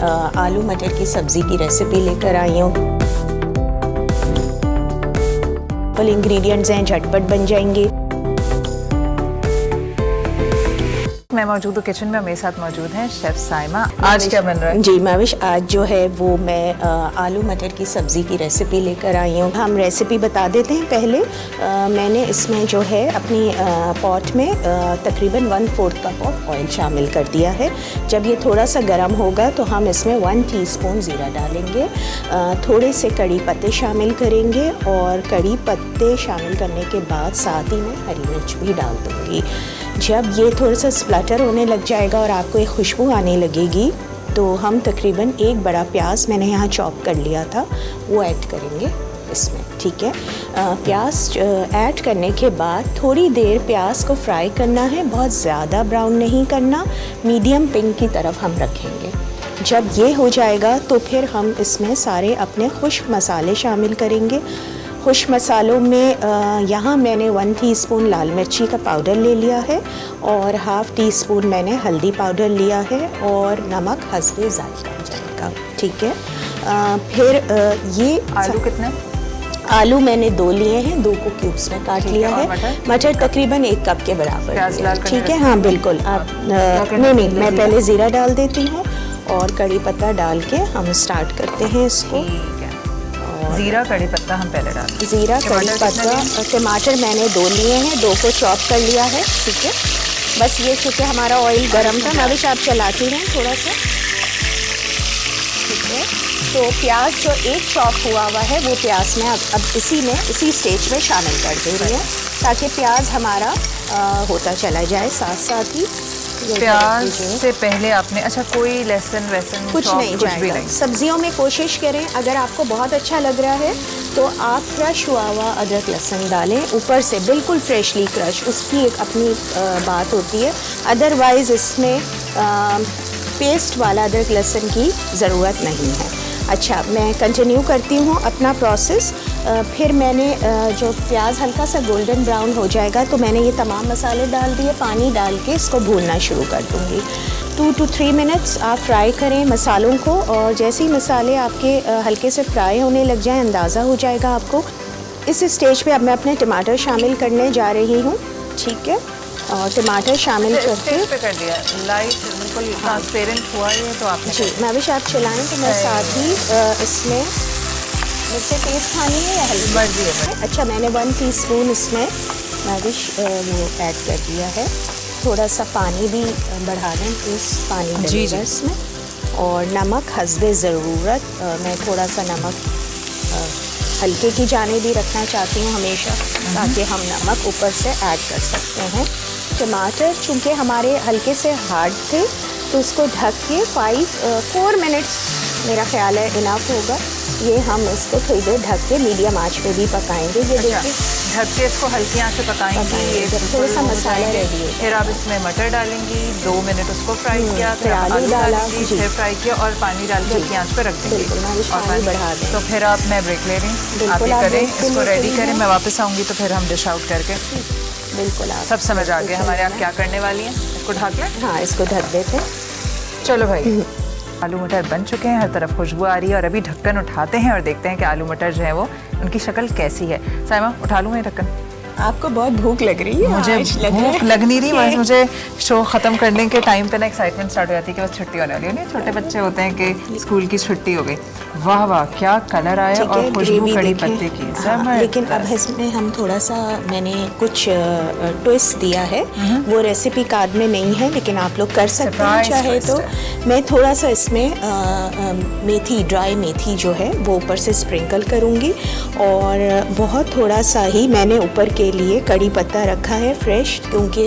आलू मटर की सब्ज़ी की रेसिपी लेकर आई हूँ। फुल इंग्रेडिएंट्स हैं, झटपट बन जाएंगे। मैं मौजूद हूँ किचन में, मेरे साथ मौजूद हैं शेफ साइमा। आज क्या बन रहा है? जी माविश, आज जो है वो मैं आलू मटर की सब्ज़ी की रेसिपी लेकर आई हूँ। हम रेसिपी बता देते हैं पहले। मैंने इसमें जो है अपनी पॉट में तकरीबन 1/4 कप ऑफ ऑयल शामिल कर दिया है। जब ये थोड़ा सा गर्म होगा तो हम इसमें 1 टीस्पून ज़ीरा डालेंगे, थोड़े से कड़ी पत्ते शामिल करेंगे और कड़ी पत्ते शामिल करने के बाद साथ ही में हरी मिर्च भी डाल दूँगी। जब ये थोड़ा सा स्प्लटर होने लग जाएगा और आपको एक खुशबू आने लगेगी तो हम तकरीबन 1 बड़ा प्याज मैंने यहाँ चॉप कर लिया था वो ऐड करेंगे इसमें, ठीक है। प्याज ऐड करने के बाद थोड़ी देर प्याज को फ्राई करना है, बहुत ज़्यादा ब्राउन नहीं करना, मीडियम पिंक की तरफ हम रखेंगे। जब ये हो जाएगा तो फिर हम इसमें सारे अपने खुश्क मसाले शामिल करेंगे। खुश्क मसालों में यहाँ मैंने 1 टीस्पून लाल मिर्ची का पाउडर ले लिया है और ½ टीस्पून मैंने हल्दी पाउडर लिया है और नमक हस्बे ज़ायका जाएगा, ठीक है। फिर ये आलू कितने? आलू मैंने 2 लिए हैं, 2 को क्यूब्स में काट लिया है। मटर तकरीबन 1 कप के बराबर, ठीक है। हाँ बिल्कुल, आप नहीं मैं पहले ज़ीरा डाल देती हूँ और कड़ी पत्ता डाल के हम स्टार्ट करते हैं इसको। ज़ीरा कड़ी पत्ता हम पहले डालें। ज़ीरा कड़ी पत्ता, टमाटर मैंने 2 लिए हैं, 2 को चॉप कर लिया है, ठीक है। बस ये चूँकि हमारा ऑयल गरम था, माविश आप चलाती रहें थोड़ा सा, ठीक है। तो प्याज जो एक चॉप हुआ है वो प्याज में अब इसी स्टेज में शामिल कर दे रही है ताकि प्याज हमारा होता चला जाए साथ साथ ही। प्याज से पहले आपने अच्छा कोई लहसुन वैसन कुछ नहीं जाएगा। सब्जियों में कोशिश करें, अगर आपको बहुत अच्छा लग रहा है तो आप क्रश हुआ हुआ अदरक लहसुन डालें ऊपर से, बिल्कुल फ्रेशली क्रश, उसकी एक अपनी बात होती है। अदरवाइज़ इसमें पेस्ट वाला अदरक लहसुन की ज़रूरत नहीं है। अच्छा, मैं कंटिन्यू करती हूँ अपना प्रोसेस। फिर मैंने जो प्याज हल्का सा गोल्डन ब्राउन हो जाएगा तो मैंने ये तमाम मसाले डाल दिए, पानी डाल के इसको भूनना शुरू कर दूँगी। 2 to 3 मिनट्स आप फ्राई करें मसालों को और जैसे ही मसाले आपके हल्के से फ्राई होने लग जाए, अंदाज़ा हो जाएगा आपको। इस स्टेज पे अब मैं अपने टमाटर शामिल करने जा रही हूँ, ठीक है। और टमाटर शामिल करके कर दिया, लाइट बिल्कुल ट्रांसपेरेंट हुआ है तो आपने जी माविश आप चलाएँ तो मैं साथ ही इसमें मिर्ची तेज़ खानी है या हल्की मर्जी है। अच्छा, मैंने 1 टीस्पून इसमें माविश वो ऐड कर दिया है। थोड़ा सा पानी भी बढ़ा दें, इस पानी डलेगा इसमें, और नमक हस्बे ज़रूरत। मैं थोड़ा सा नमक हल्के की जानिब भी रखना चाहती हूँ हमेशा ताकि हम नमक ऊपर से ऐड कर सकते हैं। टमाटर चूँकि हमारे हल्के से हार्ड थे तो इसको ढक के 4 मिनट्स मेरा ख्याल है इनफ होगा। ये हम इसको थोड़ी देर ढक के मीडियम आंच पे भी पकाएंगे। ये देखिए ढक के इसको हल्की आंच पे पकाएंगे। ये थोड़ा सा मसाला रेडी है। फिर आप इसमें मटर डालेंगी, 2 मिनट उसको फ्राई किया, फिर आलू डाला, फिर फ्राई किया और पानी डाल के हल्की आंच पे रख देंगे और पानी बढ़ा दें। तो फिर आप मैं ब्रेक ले रही हूँ, आप ये करें, इसको रेडी करें, मैं वापस आऊँगी तो फिर हम डिश आउट करके बिल्कुल आप सब समझ आ गया हमारे आप क्या करने वाली हैं। इसको ढक लें। हाँ, इसको ढक देते हैं। चलो भाई, आलू मटर बन चुके हैं, हर तरफ खुशबू आ रही है और अभी ढक्कन उठाते हैं और देखते हैं कि आलू मटर जो है वो उनकी शक्ल कैसी है। साइमा उठा लूँ मैं ढक्कन? आपको बहुत भूख लग रही है? मुझे भूख लग नहीं रही, बस मुझे शो ख़त्म करने के टाइम पे ना एक्साइटमेंट स्टार्ट हो जाती है कि बस छुट्टी होने वाली है। नहीं, छोटे बच्चे होते हैं कि स्कूल की छुट्टी हो गई। वाह वाह, क्या कलर आया और खुशबू कड़ी पत्ते की। हाँ, लेकिन अब इसमें हम थोड़ा सा मैंने कुछ ट्विस्ट दिया है, वो रेसिपी कार्ड में नहीं है लेकिन आप लोग कर सकते हैं चाहे तो। मैं थोड़ा सा इसमें मेथी, ड्राई मेथी जो है वो ऊपर से स्प्रिंकल करूँगी और बहुत थोड़ा सा ही मैंने ऊपर के लिए कड़ी पत्ता रखा है फ्रेश, क्योंकि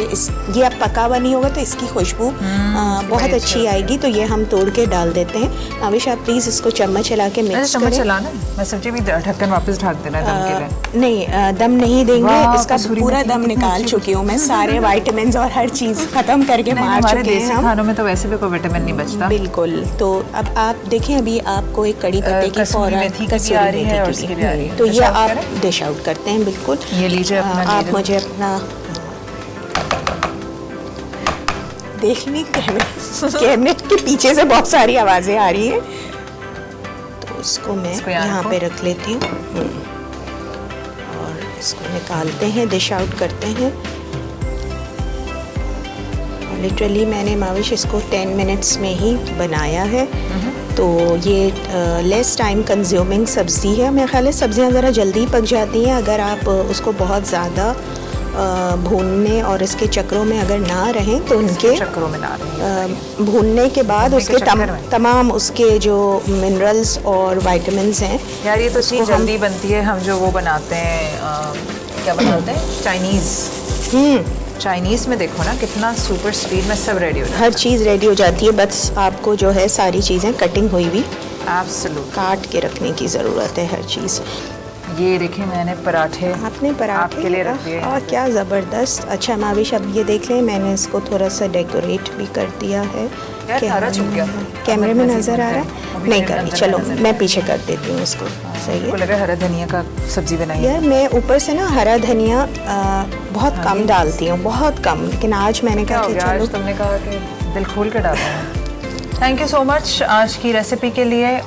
ये अब पका हुआ नहीं होगा तो इसकी खुशबू बहुत अच्छी आएगी। तो ये हम तोड़ के डाल देते हैं। माविश आप प्लीज़ इसको चम्मच चला के मिक्स करें। चलाना मैं सब्जी भी ढक्कन वापस ढक देना दम के लिए? नहीं, दम नहीं देंगे, इसका पूरा दम निकाल चुकी हूँ मैं, सारे विटामिन और हर चीज़ खत्म करके मार चुके हैं हम। खानों में तो वैसे भी कोई विटामिन नहीं बचता। बिल्कुल। तो अब आप देखें, अभी आपको एक कड़ी पत्ते की फौरन कसूरी मेथी की भी आ रही है, तो ये आप डिश आउट करते हैं। बिल्कुल, ये लीजिए अपना, आप मुझे अपना देख लें कैमरे के पीछे से बहुत सारी आवाज़ें आ रही हैं, तो उसको मैं यहाँ पे रख लेती हूँ और इसको निकालते हैं, डिश आउट करते हैं। लिटरली मैंने माविश इसको 10 मिनट्स में ही बनाया है, तो ये लेस टाइम कंज्यूमिंग सब्ज़ी है। मेरे ख्याल है सब्ज़ियाँ ज़रा जल्दी पक जाती हैं अगर आप उसको बहुत ज़्यादा भूनने और इसके चक्रों में अगर ना रहें तो उनके चक्रों में ना रहें, भूनने के बाद उसके तमाम उसके जो मिनरल्स और विटामिन्स हैं। यार ये तो इतनी जल्दी बनती है। हम जो वो बनाते हैं क्या बनाते हैं, चाइनीज़ में देखो ना कितना सुपर स्पीड में सब रेडी हो जाता है, हर चीज़ रेडी हो जाती है। बस आपको जो है सारी चीज़ें कटिंग हुई हुई एब्सोल्यूट काट के रखने की ज़रूरत है हर चीज़। ये देखिए मैंने पराठे आपने पराठे आपके लिए रख दिए और क्या ज़बरदस्त। अच्छा माविश अब ये देख लें, मैंने इसको थोड़ा सा डेकोरेट भी कर दिया है। यार हरा छुप गया, कैमरे में नज़र आ रहा है? नहीं कर रही, चलो मैं पीछे कर देती हूँ इसको। सही है, लगा हरा धनिया का सब्जी बनाई यार मैं ऊपर से ना हरा धनिया बहुत कम डालती हूँ, बहुत कम, लेकिन आज मैंने कहा कि चलो तुमने कहा कि दिल खोल कर डालना है। थैंक यू सो मच आज की रेसिपी के लिए।